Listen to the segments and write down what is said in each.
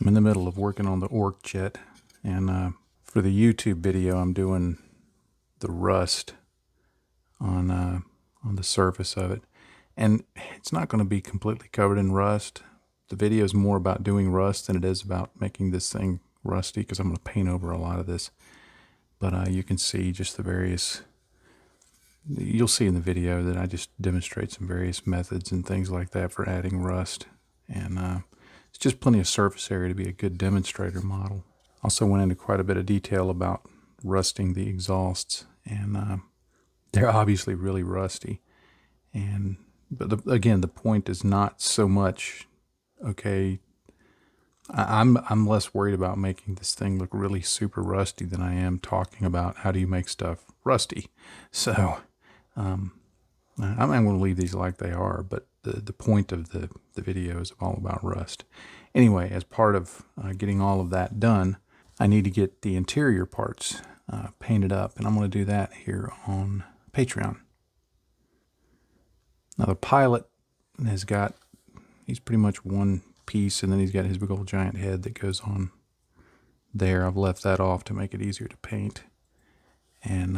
I'm in the middle of working on the orc jet, and for the YouTube video, I'm doing the rust on the surface of it, and it's not going to be completely covered in rust. The video is more about doing rust than it is about making this thing rusty, because I'm going to paint over a lot of this. But you can see just the various. You'll see in the video that I just demonstrate some various methods and things like that for adding rust, and it's just plenty of surface area to be a good demonstrator model. Also went into quite a bit of detail about rusting the exhausts, and they're obviously really rusty. But again, the point is not so much, okay, I'm less worried about making this thing look really super rusty than I am talking about how do you make stuff rusty. So I'm going to leave these like they are, but the point of the video is all about rust. Anyway, as part of getting all of that done, I need to get the interior parts painted up, and I'm going to do that here on Patreon. Now the pilot he's pretty much one piece, and then he's got his big old giant head that goes on there. I've left that off to make it easier to paint. And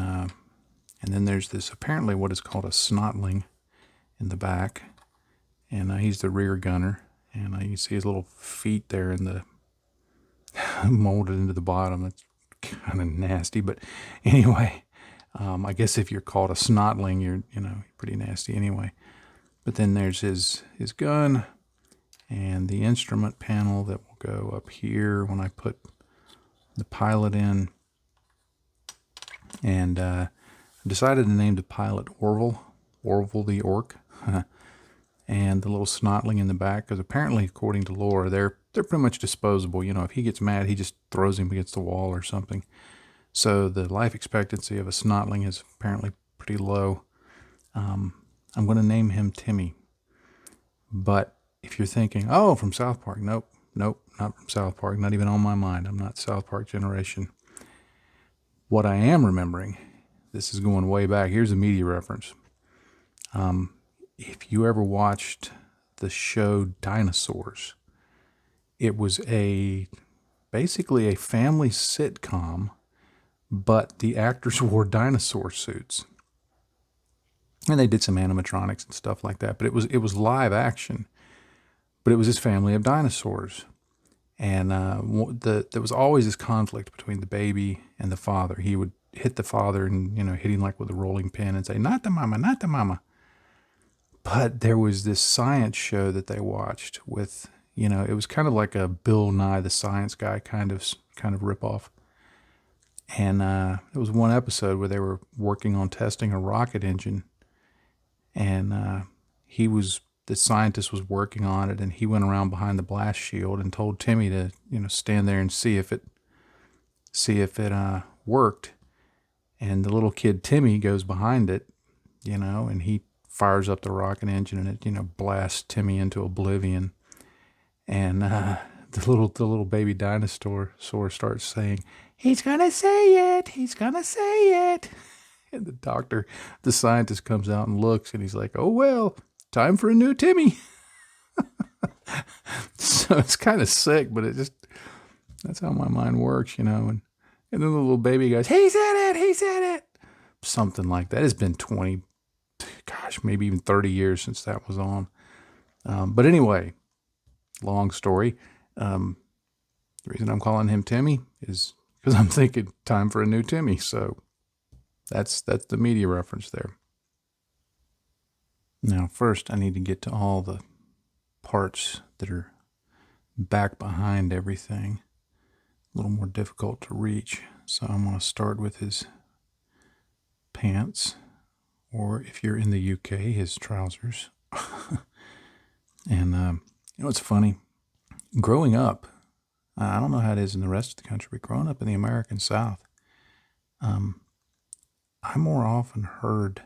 then there's this, apparently what is called a snotling in the back, and he's the rear gunner, and you can see his little feet there in the molded into the bottom. That's kind of nasty, but anyway, I guess if you're called a snotling, you're pretty nasty anyway. But then there's his gun and the instrument panel that will go up here when I put the pilot in. And I decided to name the pilot Orville the orc, and the little snotling in the back, because apparently, according to lore, they're pretty much disposable. If he gets mad, he just throws him against the wall or something. So the life expectancy of a snotling is apparently pretty low. I'm going to name him Timmy. But if you're thinking, oh, from South Park, nope, not from South Park, not even on my mind. I'm not South Park generation. What I am remembering, this is going way back. Here's a media reference. If you ever watched the show Dinosaurs, it was basically a family sitcom, but the actors wore dinosaur suits. And they did some animatronics and stuff like that, but it was live action. But it was this family of dinosaurs. And there was always this conflict between the baby and the father. He would hit the father and, hit him like with a rolling pin and say, not the mama, not the mama. But there was this science show that they watched with, it was kind of like a Bill Nye the Science Guy kind of ripoff. And there was one episode where they were working on testing a rocket engine, and the scientist was working on it, and he went around behind the blast shield and told Timmy to, stand there and see if it worked. And the little kid Timmy goes behind it, and he fires up the rocket engine, and it, blasts Timmy into oblivion. And the little baby dinosaur starts saying, "He's gonna say it. He's gonna say it." And the scientist comes out and looks, and he's like, "Oh well, time for a new Timmy." So it's kind of sick, but that's how my mind works, And then the little baby goes, "He said it. He said it." Something like that. It's been 20, maybe even 30 years since that was on. But anyway, long story. The reason I'm calling him Timmy is because I'm thinking time for a new Timmy. So that's the media reference there. Now, first, I need to get to all the parts that are back behind everything. A little more difficult to reach. So I'm going to start with his pants, or if you're in the UK, his trousers. And it's funny. Growing up, I don't know how it is in the rest of the country, but growing up in the American South, I more often heard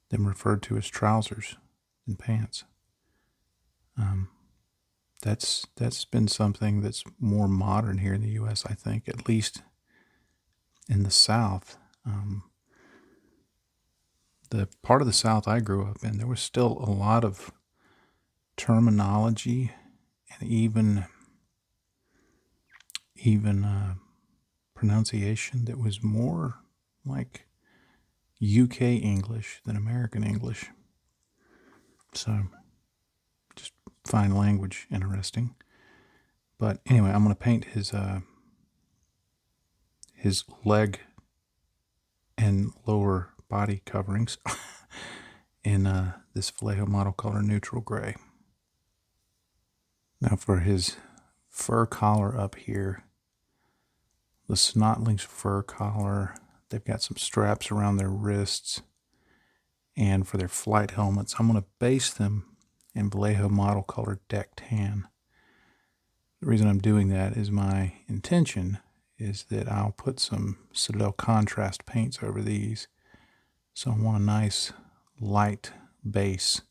them referred to as trousers than pants. That's been something that's more modern here in the U.S., I think, at least in the South. The part of the South I grew up in, there was still a lot of terminology and even pronunciation that was more like UK English than American English. So just find language interesting. But anyway, I'm going to paint his leg and lower body coverings in this Vallejo model color neutral gray. Now for his fur collar up here, the Snotling's fur collar, they've got some straps around their wrists, and for their flight helmets, I'm going to base them in Vallejo model color deck tan. The reason I'm doing that is my intention is that I'll put some Citadel contrast paints over these. So I want a nice light base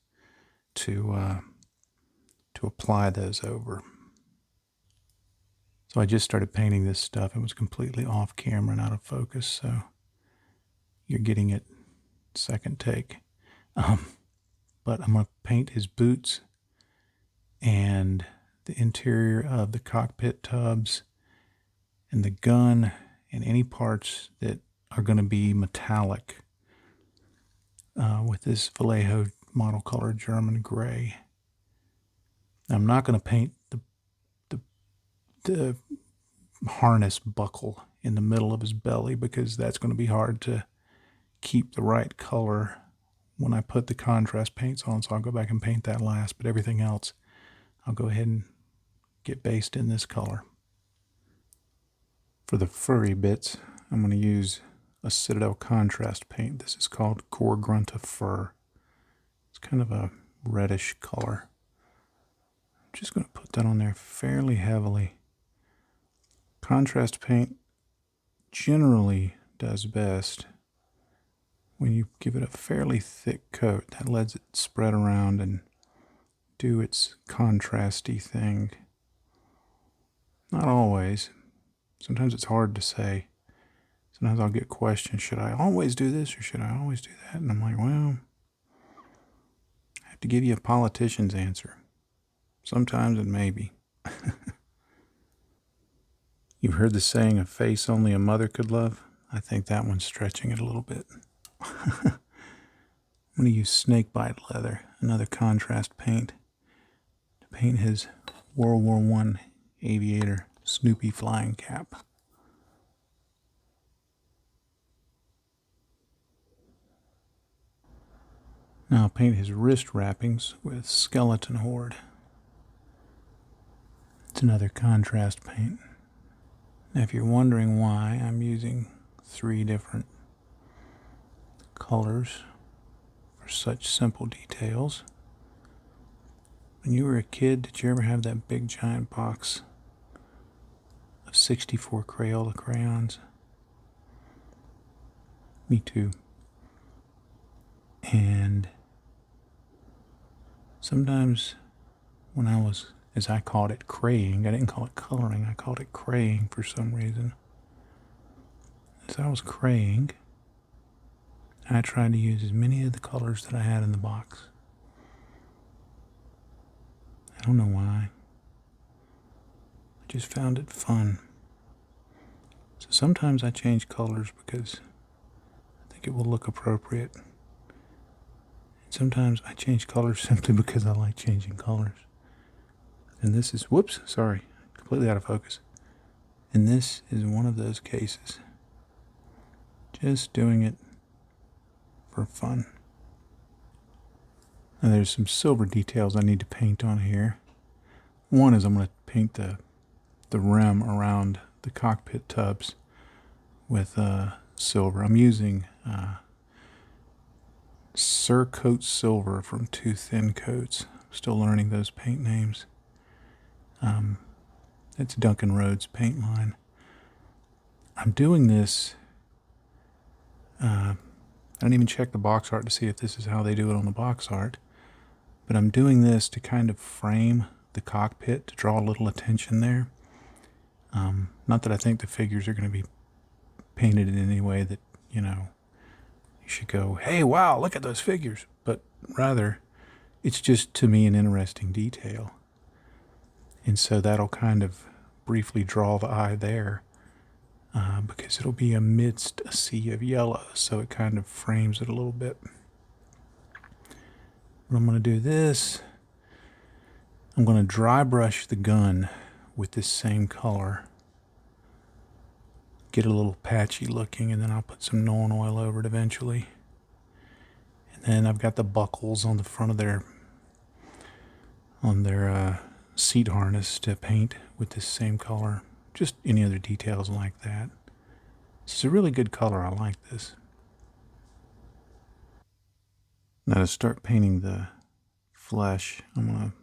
to apply those over. So I just started painting this stuff. It was completely off camera and out of focus, so you're getting it second take. But I'm going to paint his boots and the interior of the cockpit tubs and the gun and any parts that are going to be metallic with this Vallejo model color German gray. I'm not going to paint the harness buckle in the middle of his belly because that's going to be hard to keep the right color when I put the contrast paints on, so I'll go back and paint that last, but everything else I'll go ahead and get based in this color. For the furry bits, I'm going to use a Citadel contrast paint. This is called Gore Grunta Fur. It's kind of a reddish color. I'm just going to put that on there fairly heavily. Contrast paint generally does best when you give it a fairly thick coat. That lets it spread around and do its contrasty thing. Not always. Sometimes it's hard to say. Sometimes I'll get questions, should I always do this or should I always do that? And I'm like, well, I have to give you a politician's answer. Sometimes and maybe. You've heard the saying, a face only a mother could love? I think that one's stretching it a little bit. I'm going to use snakebite leather, another contrast paint, to paint his World War I aviator Snoopy flying cap. Now I'll paint his wrist wrappings with Skeleton Horde. It's another contrast paint. Now if you're wondering why I'm using 3 different colors for such simple details, when you were a kid, did you ever have that big giant box of 64 Crayola crayons? Me too. And sometimes when I was, as I called it, craying, I didn't call it coloring, I called it craying for some reason. As I was craying, I tried to use as many of the colors that I had in the box. I don't know why. I just found it fun. So sometimes I change colors because I think it will look appropriate. And sometimes I change colors simply because I like changing colors. And this is, whoops, sorry, completely out of focus. And this is one of those cases. Just doing it for fun. Now there's some silver details I need to paint on here. One is I'm going to paint the rim around the cockpit tubs with silver. I'm using Surcoat Silver from Two Thin Coats. I'm still learning those paint names. It's Duncan Rhodes paint line. I'm doing this, I didn't even check the box art to see if this is how they do it on the box art, but I'm doing this to kind of frame the cockpit, to draw a little attention there. Not that I think the figures are going to be painted in any way that, you know, you should go, hey, wow, look at those figures. But rather, it's just, to me, an interesting detail. And so that'll kind of briefly draw the eye there, because it'll be amidst a sea of yellow, so it kind of frames it a little bit. But I'm going to do this. I'm going to dry brush the gun with this same color. Get a little patchy looking, and then I'll put some Nolan oil over it eventually. And then I've got the buckles on the front of their seat harness to paint with this same color. Just any other details like that. This is a really good color. I like this. Now to start painting the flesh, I'm going to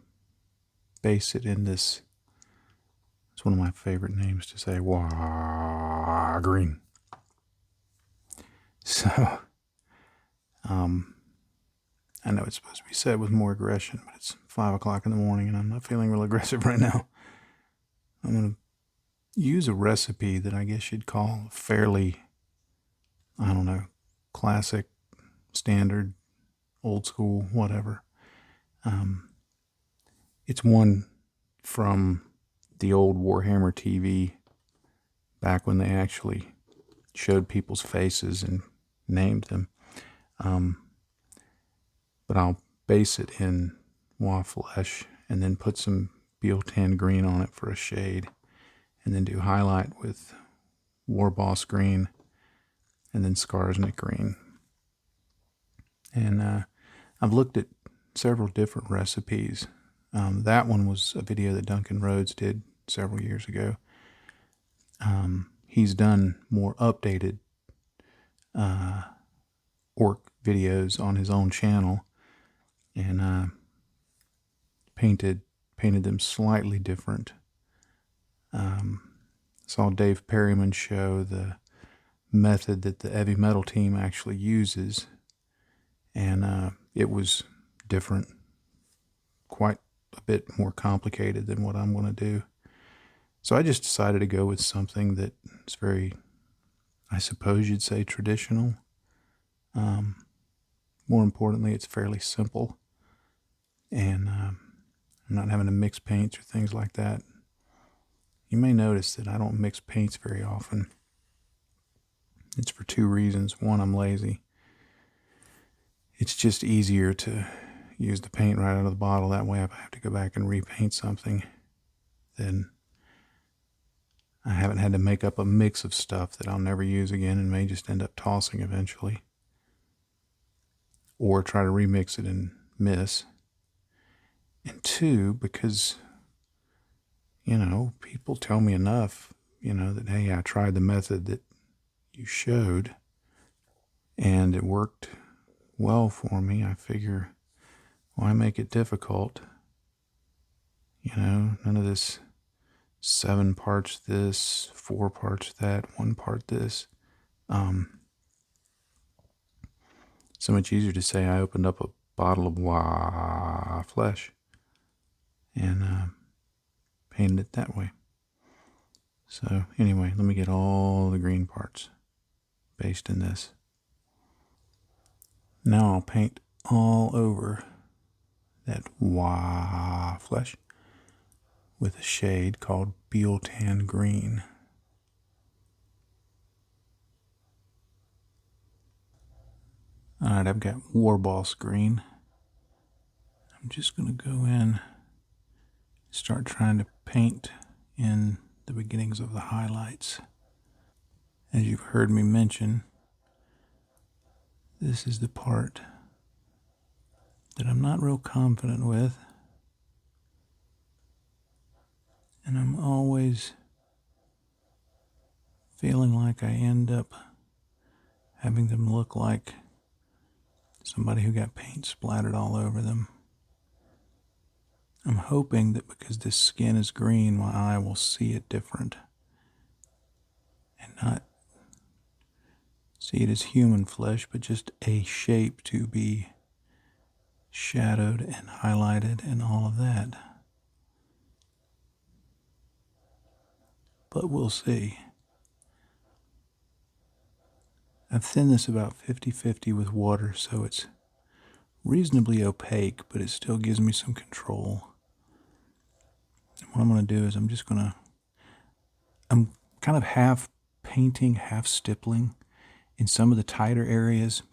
base it in this. It's one of my favorite names to say, green. So, I know it's supposed to be said with more aggression, but it's 5 o'clock in the morning and I'm not feeling real aggressive right now. I'm going to use a recipe that I guess you'd call fairly, I don't know, classic, standard, old school, whatever. It's one from the old Warhammer TV, back when they actually showed people's faces and named them. But I'll base it in Wa Flesh and then put some Beal Tan Green on it for a shade, and then do highlight with War Boss Green and then Skarsnik Green. And I've looked at several different recipes. That one was a video that Duncan Rhodes did several years ago. He's done more updated orc videos on his own channel, and painted them slightly different. Saw Dave Perryman show the method that the heavy metal team actually uses, and it was different, quite a bit more complicated than what I'm going to do. So I just decided to go with something that is very, I suppose you'd say, traditional. More importantly, it's fairly simple, and I'm not having to mix paints or things like that. You may notice that I don't mix paints very often. It's for two reasons. One, I'm lazy. It's just easier to use the paint right out of the bottle. That way, if I have to go back and repaint something, then I haven't had to make up a mix of stuff that I'll never use again and may just end up tossing eventually. Or try to remix it and miss. And two, because, people tell me enough, that, hey, I tried the method that you showed and it worked well for me. I figure, why make it difficult? None of this 7 parts this, 4 parts that, 1 part this. So much easier to say I opened up a bottle of Wa Flesh and painted it that way. So anyway, let me get all the green parts based in this. Now I'll paint all over that Wa Flesh with a shade called Beal Tan Green. Alright, I've got War Boss Green. I'm just going to go in, start trying to paint in the beginnings of the highlights. As you've heard me mention, this is the part that I'm not real confident with, and I'm always feeling like I end up having them look like somebody who got paint splattered all over them. I'm hoping that because this skin is green, my eye will see it different and not see it as human flesh, but just a shape to be shadowed and highlighted and all of that. But we'll see. I've thinned this about 50-50 with water, so it's reasonably opaque, but it still gives me some control. What I'm going to do is I'm kind of half painting, half stippling in some of the tighter areas.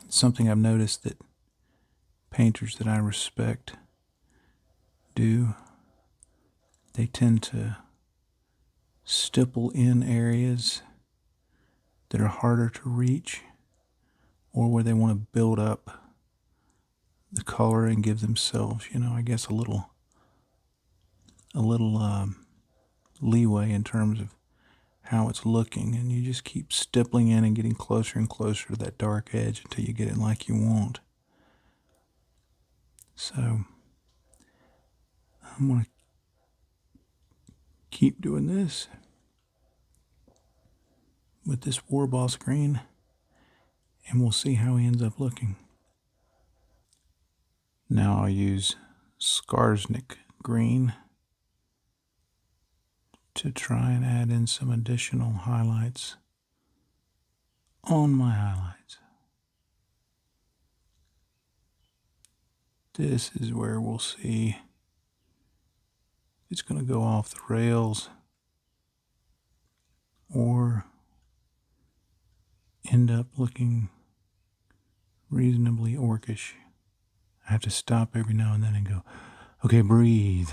Something I've noticed that painters that I respect do. They tend to stipple in areas that are harder to reach, or where they want to build up the color and give themselves, I guess a little leeway in terms of how it's looking, and you just keep stippling in and getting closer and closer to that dark edge until you get it like you want. So I'm going to keep doing this with this Warboss green, and we'll see how he ends up looking. Now I'll use Skarsnik green to try and add in some additional highlights on my highlights. This is where we'll see it's going to go off the rails or end up looking reasonably orcish. I have to stop every now and then and go, okay, breathe.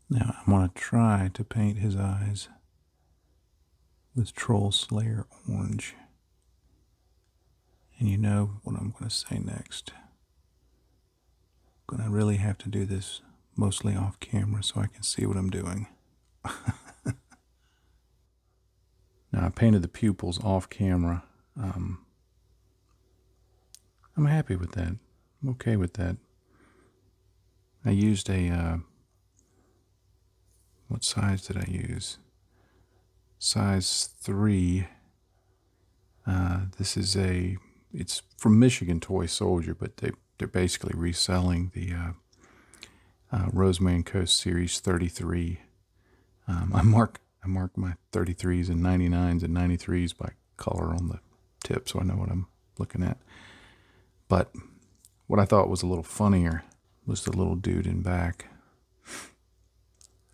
Now I'm going to try to paint his eyes with Troll Slayer orange. And you know what I'm going to say next. I'm going to really have to do this mostly off camera so I can see what I'm doing. Now I painted the pupils off camera. I'm happy with that. I'm okay with that. I used what size did I use? Size 3. This is it's from Michigan Toy Soldier, but they're basically reselling the Rosemary & Coast Series 33. I mark my 33s and 99s and 93s by color on the tip, so I know what I'm looking at. But what I thought was a little funnier was the little dude in back.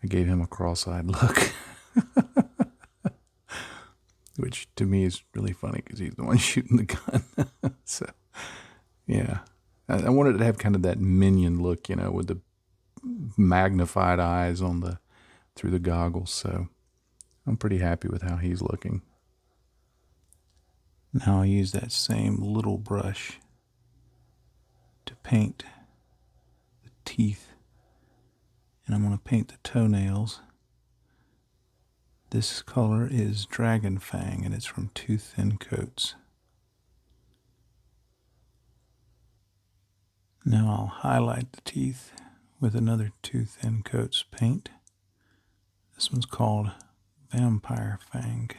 I gave him a cross-eyed look, which to me is really funny because he's the one shooting the gun. So, yeah. I wanted to have kind of that minion look, with the magnified eyes through the goggles. So I'm pretty happy with how he's looking. Now I'll use that same little brush to paint the teeth. And I'm going to paint the toenails. This color is Dragon Fang, and it's from Two Thin Coats. Now I'll highlight the teeth with another Two Thin Coats paint. This one's called Vampire Fang.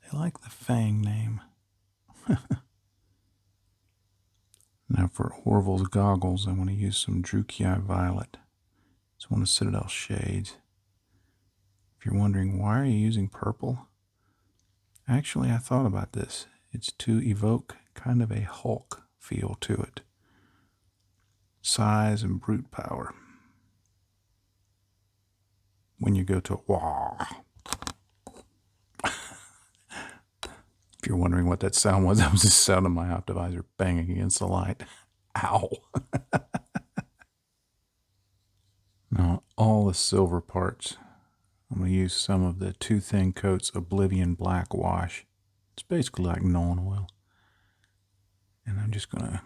They like the Fang name. Now for Orville's goggles, I want to use some Druki Violet. It's one of Citadel shades. If you're wondering, why are you using purple? Actually, I thought about this. It's to evoke kind of a Hulk feel to it. Size and brute power. When you go to wah. If you're wondering what that sound was, that was the sound of my optivisor banging against the light. Ow. Now, all the silver parts, I'm going to use some of the Two Thin Coats Oblivion Black Wash. It's basically like Nolan oil. And I'm just going to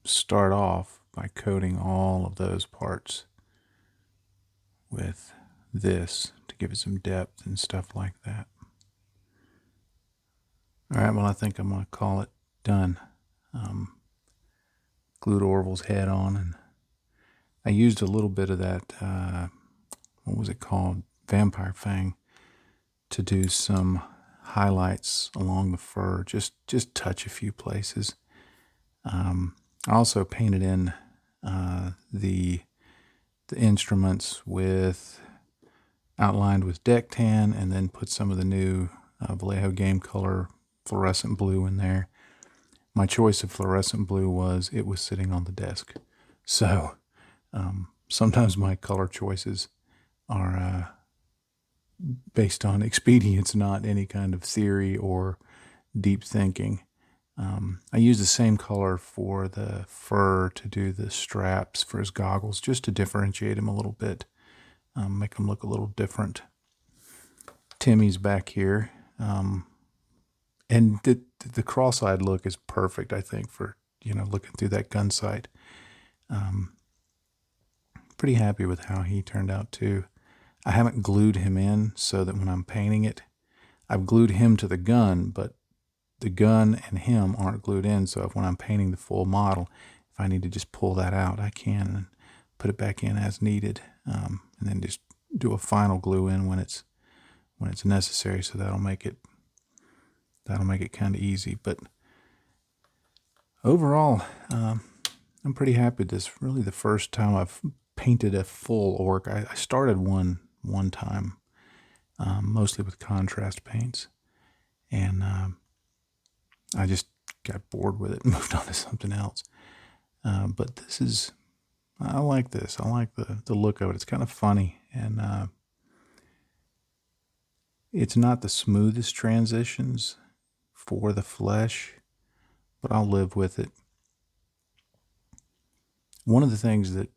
start off by coating all of those parts with this to give it some depth and stuff like that. All right, well, I think I'm going to call it done. Glued Orville's head on, and I used a little bit of that, what was it called? Vampire Fang, to do some highlights along the fur, just touch a few places. I also painted in the instruments outlined with deck tan, and then put some of the new Vallejo Game Color fluorescent blue in there. My choice of fluorescent blue was it was sitting on the desk. So sometimes my color choices are based on expedience, not any kind of theory or deep thinking. I use the same color for the fur to do the straps for his goggles, just to differentiate him a little bit, make him look a little different. Timmy's back here. And the cross-eyed look is perfect, I think, for, looking through that gun sight. Pretty happy with how he turned out, too. I haven't glued him in so that when I'm painting it, I've glued him to the gun, but the gun and him aren't glued in, so if when I'm painting the full model, if I need to just pull that out, I can and put it back in as needed, and then just do a final glue in when it's necessary. So that'll make it kind of easy. But overall, I'm pretty happy. This is really the first time I've painted a full orc. I started one time, mostly with contrast paints, and I just got bored with it and moved on to something else. But this is, I like this. I like the look of it. It's kind of funny, and it's not the smoothest transitions for the flesh, but I'll live with it. One of the things that,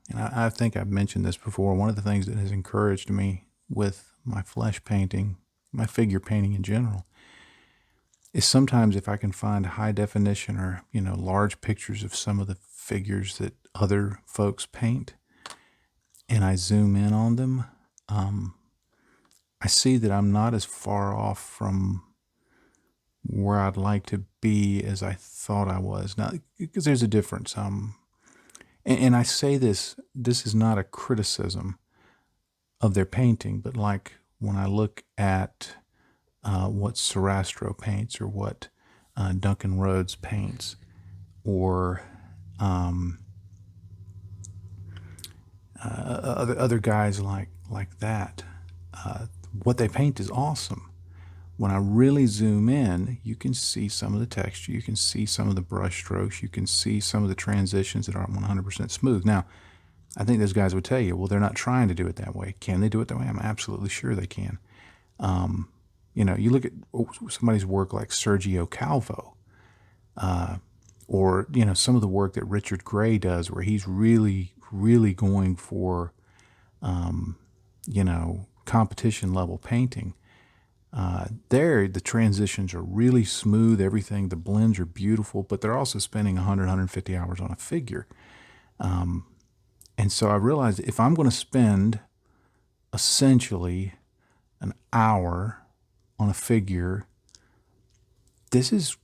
and I think I've mentioned this before, one of the things that has encouraged me with my flesh painting, my figure painting in general, is sometimes if I can find high definition or, large pictures of some of the figures that other folks paint, and I zoom in on them, I see that I'm not as far off from where I'd like to be as I thought I was. Now, because there's a difference. And I say this is not a criticism of their painting, but like when I look at what Sarastro paints or what Duncan Rhodes paints, or other guys like that, what they paint is awesome. When I really zoom in, you can see some of the texture, you can see some of the brush strokes, you can see some of the transitions that aren't 100% smooth. Now, I think those guys would tell you, well, they're not trying to do it that way. Can they do it that way? I'm absolutely sure they can. You look at somebody's work like Sergio Calvo, or, some of the work that Richard Gray does where he's really, really going for, competition level painting. There, the transitions are really smooth, everything, the blends are beautiful, but they're also spending 100, 150 hours on a figure. And so I realized if I'm going to spend essentially an hour on a figure, this is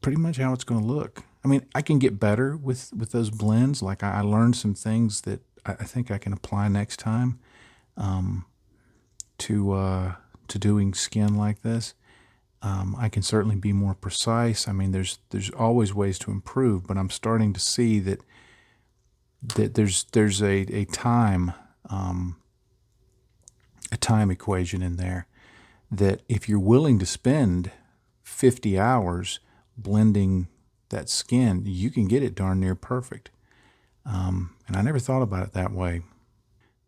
pretty much how it's going to look. I mean, I can get better with those blends. Like I learned some things that I think I can apply next time to doing skin like this. I can certainly be more precise. I mean, there's always ways to improve, but I'm starting to see that there's a time equation in there, that if you're willing to spend 50 hours blending that skin, you can get it darn near perfect. And I never thought about it that way.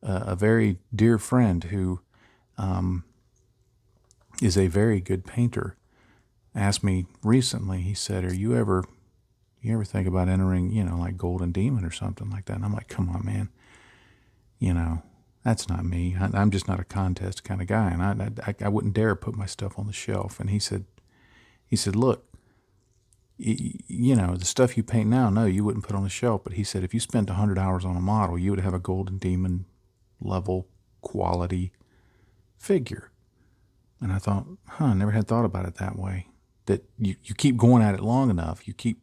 A very dear friend who is a very good painter asked me recently, he said, you ever think about entering, like Golden Demon or something like that? And I'm like, come on, man. That's not me. I'm just not a contest kind of guy. And I wouldn't dare put my stuff on the shelf. And he said, look, the stuff you paint now, no, you wouldn't put on the shelf. But he said, if you spent 100 hours on a model, you would have a Golden Demon level quality figure. And I thought, I never had thought about it that way. That you keep going at it long enough, you keep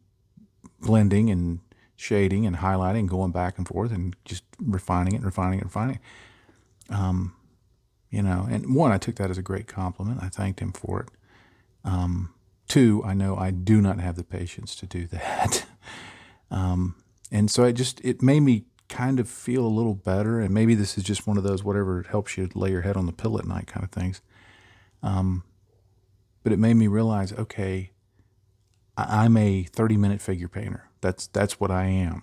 blending and shading and highlighting and going back and forth and just refining it. And one, I took that as a great compliment. I thanked him for it. Two, I know I do not have the patience to do that. And so it made me kind of feel a little better. And maybe this is just one of those, whatever helps you lay your head on the pillow at night kind of things. but it made me realize, okay, I'm a 30-minute figure painter. That's what I am.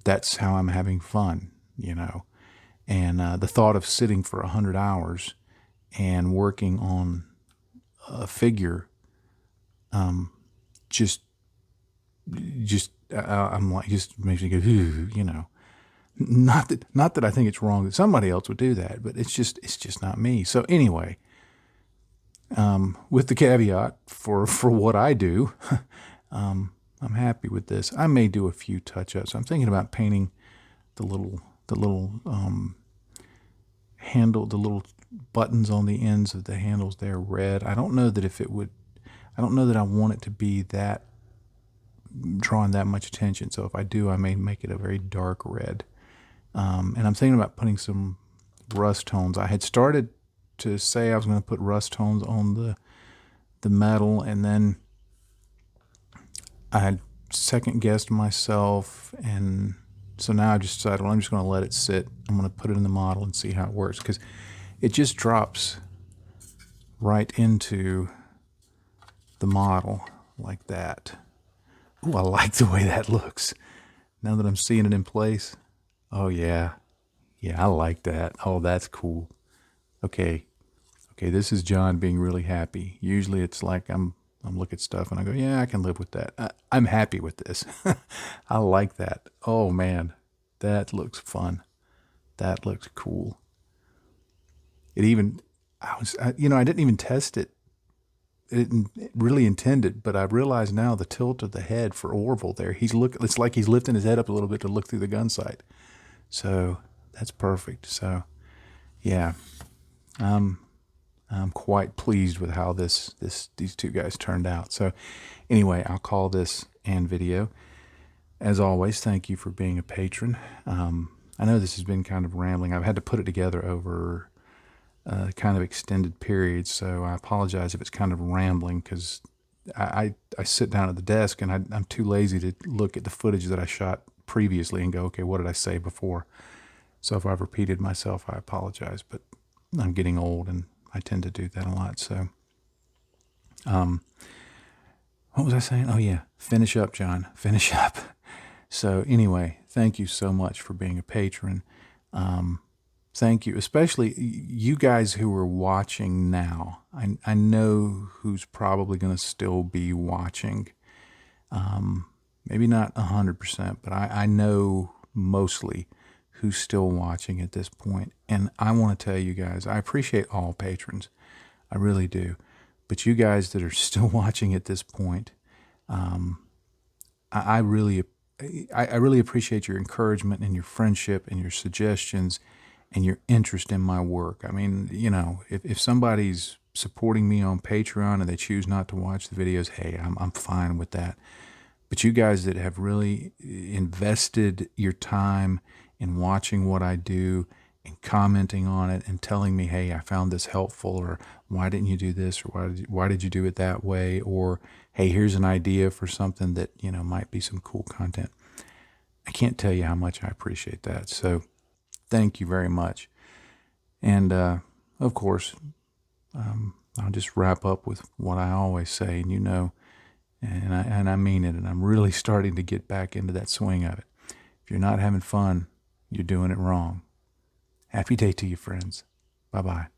That's how I'm having fun, you know. And the thought of sitting for 100 hours and working on a figure, just I'm like, just makes me go, you know. Not that I think it's wrong that somebody else would do that, but it's just not me. So anyway, with the caveat for what I do, I'm happy with this. I may do a few touch-ups. I'm thinking about painting the little handle, the little buttons on the ends of the handles there red. I don't know that if it would, I don't know that I want it to be that, drawing that much attention. So if I do, I may make it a very dark red. And I'm thinking about putting some rust tones. I had started to say I was going to put rust tones on the metal, and then I had second guessed myself, and so now I just decided, well, I'm just going to let it sit. I'm going to put it in the model and see how it works, because it just drops right into the model like that. Ooh, I like the way that looks. Now that I'm seeing it in place. Oh yeah. Yeah, I like that. Oh, that's cool. Okay. Okay, this is John being really happy. Usually it's like I'm looking at stuff and I go, yeah, I can live with that. I'm happy with this. I like that. Oh man, that looks fun. That looks cool. It even, I didn't even test it. It didn't really intend it, but I realize now the tilt of the head for Orville there. It's like he's lifting his head up a little bit to look through the gun sight. So that's perfect. So yeah, I'm quite pleased with how these two guys turned out. So anyway, I'll call this end video. As always, thank you for being a patron. I know this has been kind of rambling. I've had to put it together over kind of extended periods, so I apologize if it's kind of rambling, because I sit down at the desk and I'm too lazy to look at the footage that I shot previously and go, okay, what did I say before? So if I've repeated myself, I apologize, but I'm getting old and I tend to do that a lot. So what was I saying? Oh yeah, finish up, John, finish up. So anyway, thank you so much for being a patron. Thank you, especially you guys who are watching now. I know who's probably going to still be watching. Maybe not 100%, but I know mostly who's still watching at this point. And I want to tell you guys, I appreciate all patrons. I really do. But you guys that are still watching at this point, I really appreciate your encouragement and your friendship and your suggestions and your interest in my work. I mean, you know, if somebody's supporting me on Patreon and they choose not to watch the videos, hey, I'm fine with that. But you guys that have really invested your time in watching what I do and commenting on it and telling me, hey, I found this helpful, or why didn't you do this, or why did you do it that way, or hey, here's an idea for something that, you know, might be some cool content. I can't tell you how much I appreciate that. So thank you very much. And of course, I'll just wrap up with what I always say, and you know, and I mean it, and I'm really starting to get back into that swing of it. If you're not having fun, you're doing it wrong. Happy day to you, friends. Bye-bye.